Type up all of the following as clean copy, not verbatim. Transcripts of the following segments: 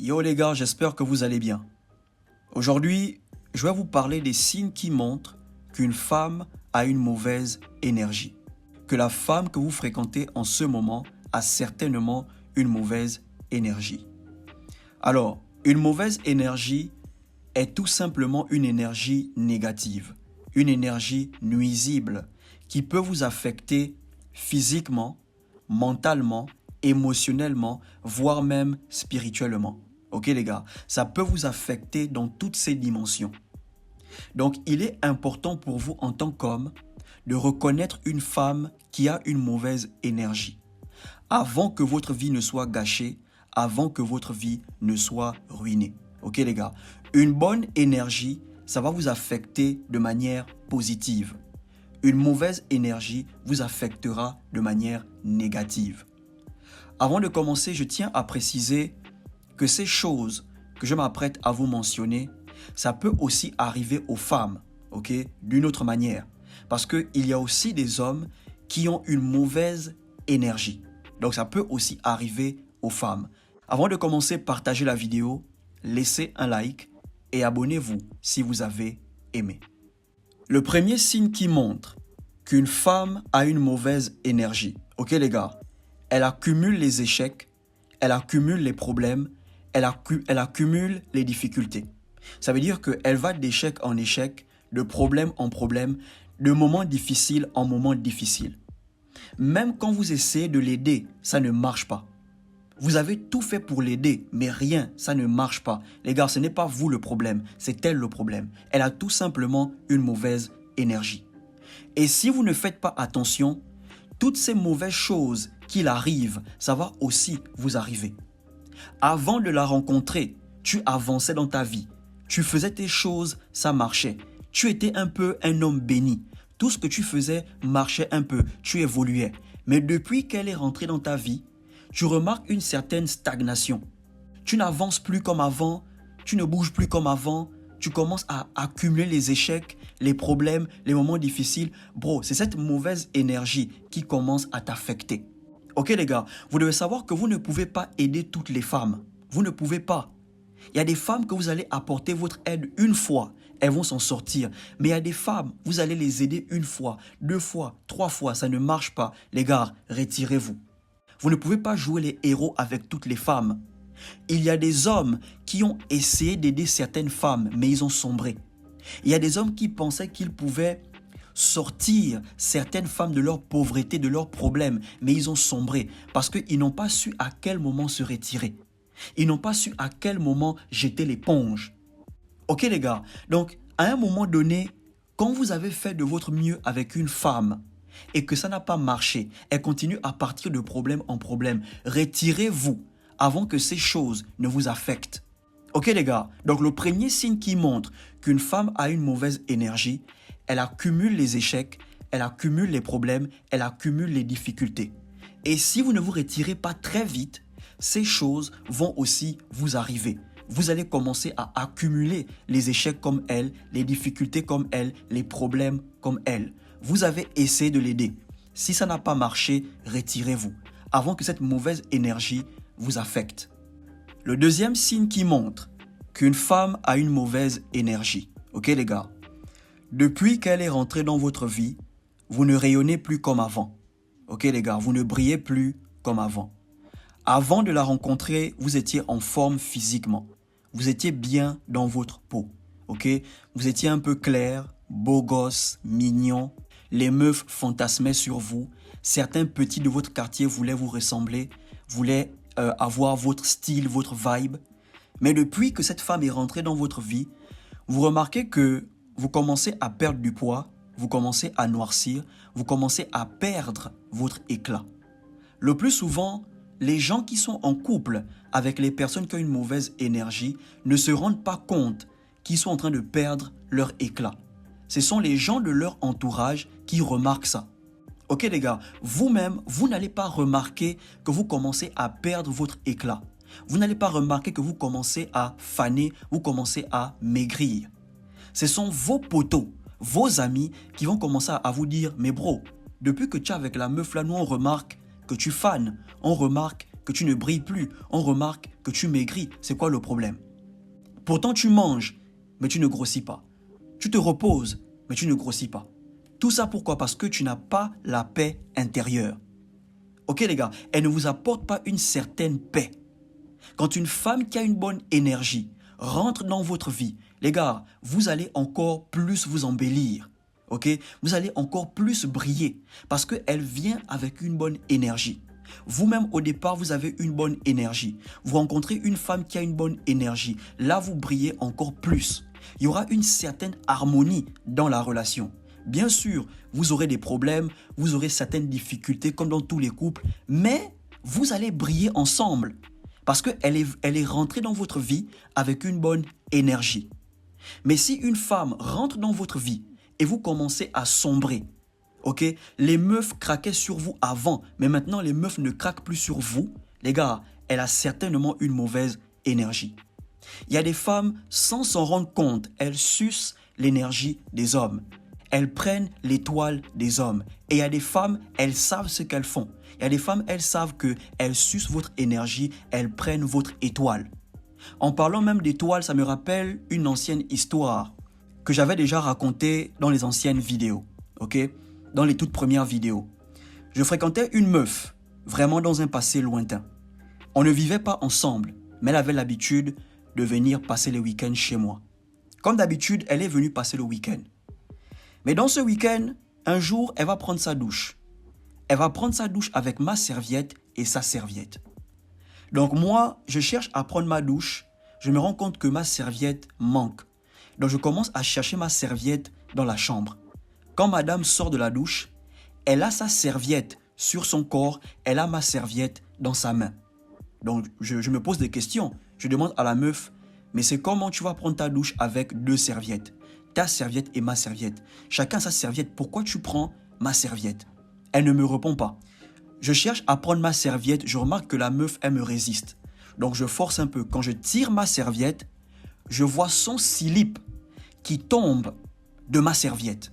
Yo les gars, j'espère que vous allez bien. Aujourd'hui, je vais vous parler des signes qui montrent qu'une femme a une mauvaise énergie. Que la femme que vous fréquentez en ce moment a certainement une mauvaise énergie. Alors, une mauvaise énergie est tout simplement une énergie négative, une énergie nuisible qui peut vous affecter physiquement, mentalement, émotionnellement, voire même spirituellement. Ok les gars, ça peut vous affecter dans toutes ces dimensions. Donc il est important pour vous en tant qu'homme de reconnaître une femme qui a une mauvaise énergie avant que votre vie ne soit gâchée, avant que votre vie ne soit ruinée. Ok les gars, une bonne énergie, ça va vous affecter de manière positive. Une mauvaise énergie vous affectera de manière négative. Avant de commencer, je tiens à préciser que ces choses que je m'apprête à vous mentionner, ça peut aussi arriver aux femmes, ok, d'une autre manière. Parce qu'il y a aussi des hommes qui ont une mauvaise énergie. Donc ça peut aussi arriver aux femmes. Avant de commencer, partagez la vidéo, laissez un like et abonnez-vous si vous avez aimé. Le premier signe qui montre qu'une femme a une mauvaise énergie, ok les gars, elle accumule les échecs, elle accumule les problèmes, elle accumule les difficultés. Ça veut dire qu'elle va d'échec en échec, de problème en problème, de moment difficile en moment difficile. Même quand vous essayez de l'aider, ça ne marche pas. Vous avez tout fait pour l'aider, mais rien, ça ne marche pas. Les gars, ce n'est pas vous le problème, c'est elle le problème. Elle a tout simplement une mauvaise énergie. Et si vous ne faites pas attention, toutes ces mauvaises choses qu'il arrive, ça va aussi vous arriver. Avant de la rencontrer, tu avançais dans ta vie. Tu faisais tes choses, ça marchait. Tu étais un peu un homme béni. Tout ce que tu faisais marchait un peu, tu évoluais. Mais depuis qu'elle est rentrée dans ta vie, tu remarques une certaine stagnation. Tu n'avances plus comme avant, tu ne bouges plus comme avant, tu commences à accumuler les échecs, les problèmes, les moments difficiles. Bro, c'est cette mauvaise énergie qui commence à t'affecter. Ok les gars, vous devez savoir que vous ne pouvez pas aider toutes les femmes. Vous ne pouvez pas. Il y a des femmes que vous allez apporter votre aide une fois, elles vont s'en sortir. Mais il y a des femmes, vous allez les aider une fois, deux fois, trois fois, ça ne marche pas. Les gars, retirez-vous. Vous ne pouvez pas jouer les héros avec toutes les femmes. Il y a des hommes qui ont essayé d'aider certaines femmes, mais ils ont sombré. Il y a des hommes qui pensaient qu'ils pouvaient sortir certaines femmes de leur pauvreté, de leurs problèmes, mais ils ont sombré parce qu'ils n'ont pas su à quel moment se retirer. Ils n'ont pas su à quel moment jeter l'éponge. Ok les gars, donc à un moment donné, quand vous avez fait de votre mieux avec une femme et que ça n'a pas marché, elle continue à partir de problème en problème, retirez-vous avant que ces choses ne vous affectent. Ok les gars, donc le premier signe qui montre qu'une femme a une mauvaise énergie, elle accumule les échecs, elle accumule les problèmes, elle accumule les difficultés. Et si vous ne vous retirez pas très vite, ces choses vont aussi vous arriver. Vous allez commencer à accumuler les échecs comme elle, les difficultés comme elle, les problèmes comme elle. Vous avez essayé de l'aider. Si ça n'a pas marché, retirez-vous avant que cette mauvaise énergie vous affecte. Le deuxième signe qui montre qu'une femme a une mauvaise énergie. Ok les gars? Depuis qu'elle est rentrée dans votre vie, vous ne rayonnez plus comme avant. Ok les gars, vous ne brillez plus comme avant. Avant de la rencontrer, vous étiez en forme physiquement. Vous étiez bien dans votre peau. Ok? Vous étiez un peu clair, beau gosse, mignon. Les meufs fantasmaient sur vous. Certains petits de votre quartier voulaient vous ressembler, voulaient avoir votre style, votre vibe. Mais depuis que cette femme est rentrée dans votre vie, vous remarquez que vous commencez à perdre du poids, vous commencez à noircir, vous commencez à perdre votre éclat. Le plus souvent, les gens qui sont en couple avec les personnes qui ont une mauvaise énergie ne se rendent pas compte qu'ils sont en train de perdre leur éclat. Ce sont les gens de leur entourage qui remarquent ça. Ok les gars, vous-même, vous n'allez pas remarquer que vous commencez à perdre votre éclat. Vous n'allez pas remarquer que vous commencez à faner, vous commencez à maigrir. Ce sont vos potos, vos amis qui vont commencer à vous dire « Mais bro, depuis que tu es avec la meuf là, nous on remarque que tu fanes, on remarque que tu ne brilles plus. On remarque que tu maigris. C'est quoi le problème? Pourtant, tu manges, mais tu ne grossis pas. Tu te reposes, mais tu ne grossis pas. Tout ça pourquoi? Parce que tu n'as pas la paix intérieure. Ok les gars, elle ne vous apporte pas une certaine paix. Quand une femme qui a une bonne énergie rentre dans votre vie, les gars, vous allez encore plus vous embellir. Ok? Vous allez encore plus briller parce qu'elle vient avec une bonne énergie. Vous-même, au départ, vous avez une bonne énergie. Vous rencontrez une femme qui a une bonne énergie. Là, vous brillez encore plus. Il y aura une certaine harmonie dans la relation. Bien sûr, vous aurez des problèmes, vous aurez certaines difficultés comme dans tous les couples, mais vous allez briller ensemble parce qu'elle est rentrée dans votre vie avec une bonne énergie. Mais si une femme rentre dans votre vie et vous commencez à sombrer, ok, les meufs craquaient sur vous avant, mais maintenant les meufs ne craquent plus sur vous, les gars, elle a certainement une mauvaise énergie. Il y a des femmes, sans s'en rendre compte, elles sucent l'énergie des hommes. Elles prennent l'étoile des hommes. Et il y a des femmes, elles savent ce qu'elles font. Il y a des femmes, elles savent qu'elles sucent votre énergie, elles prennent votre étoile. En parlant même d'étoile, ça me rappelle une ancienne histoire que j'avais déjà racontée dans les anciennes vidéos. Ok? Dans les toutes premières vidéos. Je fréquentais une meuf, vraiment dans un passé lointain. On ne vivait pas ensemble, mais elle avait l'habitude de venir passer les week-ends chez moi. Comme d'habitude, elle est venue passer le week-end. Mais dans ce week-end, un jour, elle va prendre sa douche. Elle va prendre sa douche avec ma serviette et sa serviette. Donc moi, je cherche à prendre ma douche. Je me rends compte que ma serviette manque. Donc je commence à chercher ma serviette dans la chambre. Quand madame sort de la douche, elle a sa serviette sur son corps, elle a ma serviette dans sa main. Donc je me pose des questions. Je demande à la meuf, mais c'est comment tu vas prendre ta douche avec deux serviettes? Ta serviette et ma serviette. Chacun sa serviette. Pourquoi tu prends ma serviette? Elle ne me répond pas. Je cherche à prendre ma serviette. Je remarque que la meuf, elle me résiste. Donc je force un peu. Quand je tire ma serviette, je vois son slip qui tombe de ma serviette.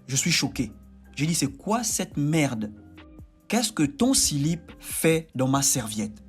Je suis choqué. J'ai dit, c'est quoi cette merde? Qu'est-ce que ton slip fait dans ma serviette?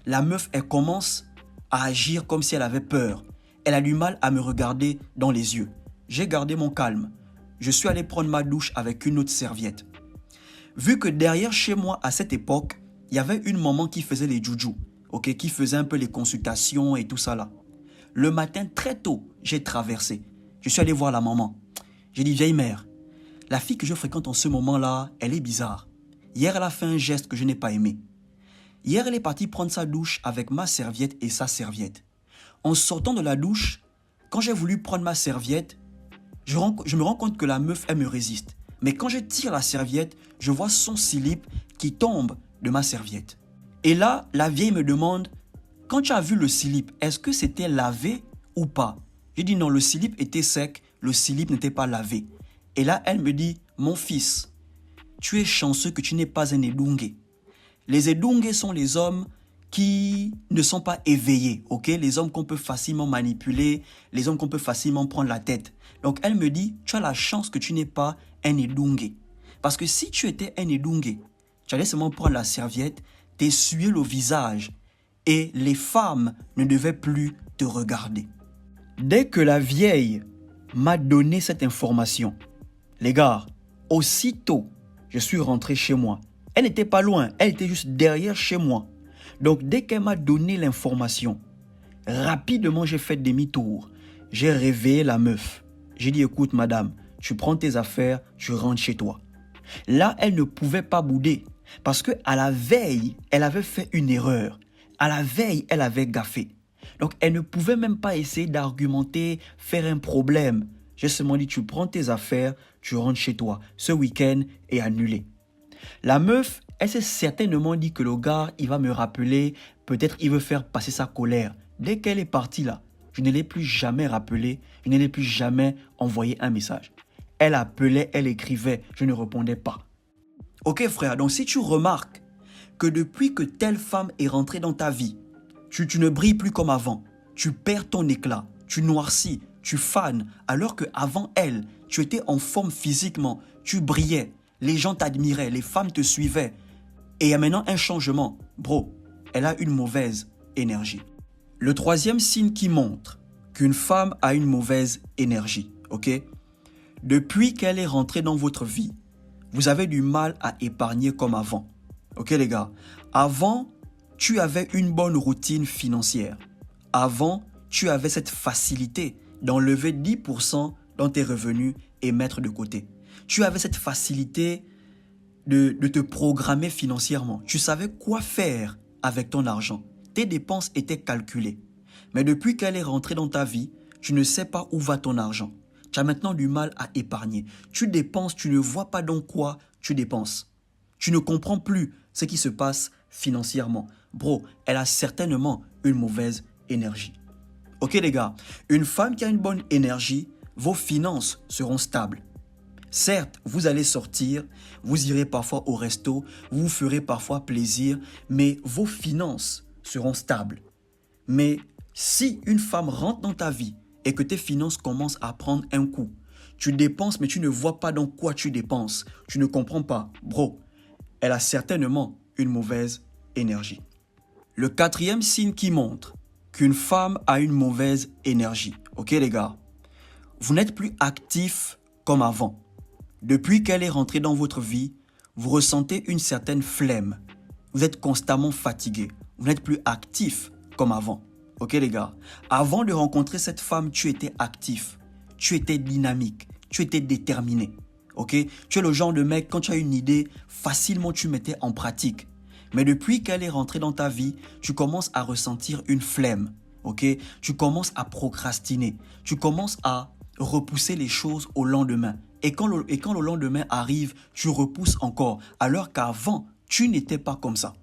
La meuf, elle commence à agir comme si elle avait peur. Elle a du mal à me regarder dans les yeux. J'ai gardé mon calme. Je suis allé prendre ma douche avec une autre serviette. Vu que derrière chez moi, à cette époque, il y avait une maman qui faisait les joujou, ok, qui faisait un peu les consultations et tout ça là. Le matin, très tôt, j'ai traversé. Je suis allé voir la maman. J'ai dit, vieille mère, la fille que je fréquente en ce moment-là, elle est bizarre. Hier, elle a fait un geste que je n'ai pas aimé. Hier, elle est partie prendre sa douche avec ma serviette et sa serviette. En sortant de la douche, quand j'ai voulu prendre ma serviette, je me rends compte que la meuf, elle me résiste. Mais quand je tire la serviette, je vois son slip qui tombe de ma serviette. Et là, la vieille me demande, quand tu as vu le slip, est-ce que c'était lavé ou pas? J'ai dit non, le slip était sec, le slip n'était pas lavé. Et là, elle me dit, mon fils, tu es chanceux que tu n'es pas un Edungue. Les Edungue sont les hommes qui ne sont pas éveillés, ok? Les hommes qu'on peut facilement manipuler, les hommes qu'on peut facilement prendre la tête. Donc elle me dit, tu as la chance que tu n'es pas un Edungue. Parce que si tu étais un Edungue, tu allais seulement prendre la serviette, t'essuyer le visage et les femmes ne devaient plus te regarder. Dès que la vieille m'a donné cette information, les gars, aussitôt, je suis rentré chez moi. Elle n'était pas loin, elle était juste derrière chez moi. Donc, dès qu'elle m'a donné l'information, rapidement, j'ai fait demi-tour. J'ai réveillé la meuf. J'ai dit, écoute, madame, tu prends tes affaires, tu rentres chez toi. Là, elle ne pouvait pas bouder parce qu'à la veille, elle avait fait une erreur. À la veille, elle avait gaffé. Donc, elle ne pouvait même pas essayer d'argumenter, faire un problème. J'ai seulement dit, tu prends tes affaires, tu rentres chez toi. Ce week-end est annulé. La meuf, elle s'est certainement dit que le gars, il va me rappeler, peut-être il veut faire passer sa colère. Dès qu'elle est partie là, je ne l'ai plus jamais rappelé, je ne l'ai plus jamais envoyé un message. Elle appelait, elle écrivait, je ne répondais pas. Ok frère, donc si tu remarques que depuis que telle femme est rentrée dans ta vie, tu ne brilles plus comme avant, tu perds ton éclat, tu noircis, tu fanes, alors qu'avant elle, tu étais en forme physiquement, tu brillais, les gens t'admiraient, les femmes te suivaient, et il y a maintenant un changement. Bro, elle a une mauvaise énergie. Le troisième signe qui montre qu'une femme a une mauvaise énergie, ok? Depuis qu'elle est rentrée dans votre vie, vous avez du mal à épargner comme avant. Ok les gars? Avant, tu avais une bonne routine financière. Avant, tu avais cette facilité d'enlever 10% dans tes revenus et mettre de côté. Tu avais cette facilité de te programmer financièrement. Tu savais quoi faire avec ton argent. Tes dépenses étaient calculées. Mais depuis qu'elle est rentrée dans ta vie, tu ne sais pas où va ton argent. Tu as maintenant du mal à épargner. Tu dépenses, tu ne vois pas dans quoi tu dépenses. Tu ne comprends plus ce qui se passe financièrement. Bro, elle a certainement une mauvaise énergie. Ok les gars, une femme qui a une bonne énergie, vos finances seront stables. Certes, vous allez sortir, vous irez parfois au resto, vous vous ferez parfois plaisir, mais vos finances seront stables. Mais si une femme rentre dans ta vie et que tes finances commencent à prendre un coup, tu dépenses mais tu ne vois pas dans quoi tu dépenses, tu ne comprends pas, bro, elle a certainement une mauvaise énergie. Le quatrième signe qui montre qu'une femme a une mauvaise énergie, ok les gars, vous n'êtes plus actif comme avant. Depuis qu'elle est rentrée dans votre vie, vous ressentez une certaine flemme. Vous êtes constamment fatigué. Vous n'êtes plus actif comme avant. Ok les gars? Avant de rencontrer cette femme, tu étais actif. Tu étais dynamique. Tu étais déterminé. Ok? Tu es le genre de mec, quand tu as une idée, facilement tu mettais en pratique. Mais depuis qu'elle est rentrée dans ta vie, tu commences à ressentir une flemme. Ok? Tu commences à procrastiner. Tu commences à repousser les choses au lendemain. Et quand le lendemain arrive, tu repousses encore. Alors qu'avant, tu n'étais pas comme ça.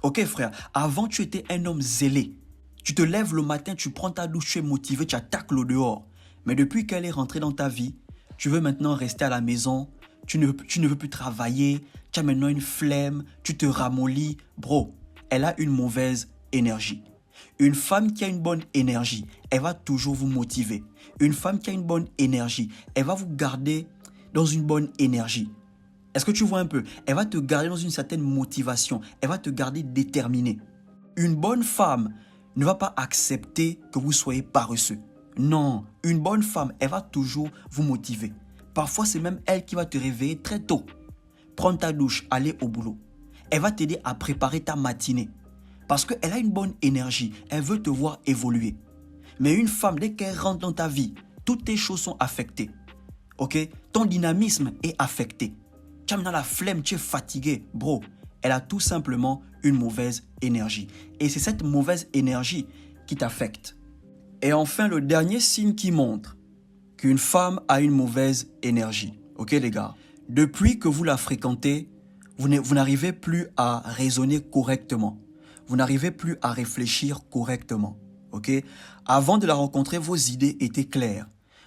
Ok frère, avant tu étais un homme zélé. Tu te lèves le matin, tu prends ta douche, tu es motivé, tu attaques le dehors. Mais depuis qu'elle est rentrée dans ta vie, tu veux maintenant rester à la maison, tu ne veux plus travailler, tu as maintenant une flemme, tu te ramollis. Bro, elle a une mauvaise énergie. Une femme qui a une bonne énergie, elle va toujours vous motiver. Une femme qui a une bonne énergie, elle va vous garder dans une bonne énergie. Est-ce que tu vois un peu? Elle va te garder dans une certaine motivation. Elle va te garder déterminé. Une bonne femme ne va pas accepter que vous soyez paresseux. Non, une bonne femme, elle va toujours vous motiver. Parfois, c'est même elle qui va te réveiller très tôt. Prendre ta douche, aller au boulot. Elle va t'aider à préparer ta matinée. Parce qu'elle a une bonne énergie. Elle veut te voir évoluer. Mais une femme, dès qu'elle rentre dans ta vie, toutes tes choses sont affectées. Ok? Ton dynamisme est affecté. Tu as maintenant la flemme, tu es fatigué. Bro, elle a tout simplement une mauvaise énergie. Et c'est cette mauvaise énergie qui t'affecte. Et enfin, le dernier signe qui montre qu'une femme a une mauvaise énergie. Ok les gars? Depuis que vous la fréquentez, vous n'arrivez plus à raisonner correctement. Vous n'arrivez plus à réfléchir correctement. Ok? Avant de la rencontrer, vos idées étaient claires.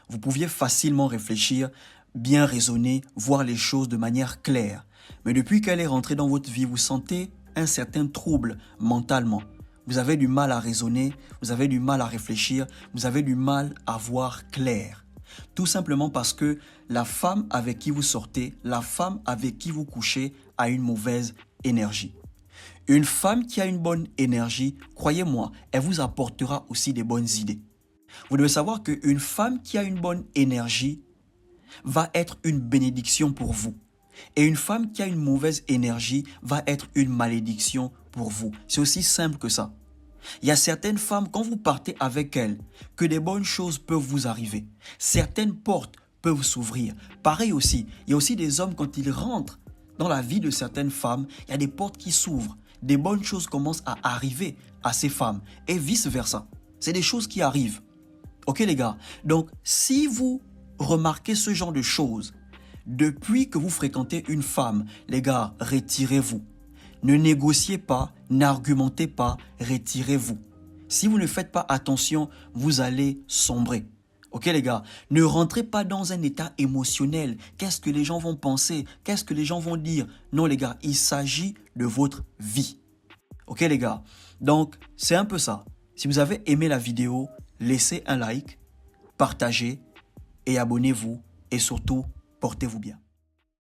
Vous pouviez facilement réfléchir, bien raisonner, voir les choses de manière claire. Mais depuis qu'elle est rentrée dans votre vie, vous sentez un certain trouble mentalement. Vous avez du mal à raisonner, vous avez du mal à réfléchir, vous avez du mal à voir clair. Tout simplement parce que la femme avec qui vous sortez, la femme avec qui vous couchez a une mauvaise énergie. Une femme qui a une bonne énergie, croyez-moi, elle vous apportera aussi des bonnes idées. Vous devez savoir qu'une femme qui a une bonne énergie va être une bénédiction pour vous. Et une femme qui a une mauvaise énergie va être une malédiction pour vous. C'est aussi simple que ça. Il y a certaines femmes, quand vous partez avec elles, que des bonnes choses peuvent vous arriver. Certaines portes peuvent s'ouvrir. Pareil aussi, il y a aussi des hommes, quand ils rentrent dans la vie de certaines femmes, il y a des portes qui s'ouvrent. Des bonnes choses commencent à arriver à ces femmes et vice-versa. C'est des choses qui arrivent. Ok les gars? Donc, si vous remarquez ce genre de choses, depuis que vous fréquentez une femme, les gars, retirez-vous. Ne négociez pas, n'argumentez pas, retirez-vous. Si vous ne faites pas attention, vous allez sombrer. Ok les gars, ne rentrez pas dans un état émotionnel. Qu'est-ce que les gens vont penser? Qu'est-ce que les gens vont dire? Non les gars, il s'agit de votre vie. Ok les gars, donc c'est un peu ça. Si vous avez aimé la vidéo, laissez un like, partagez et abonnez-vous. Et surtout, portez-vous bien.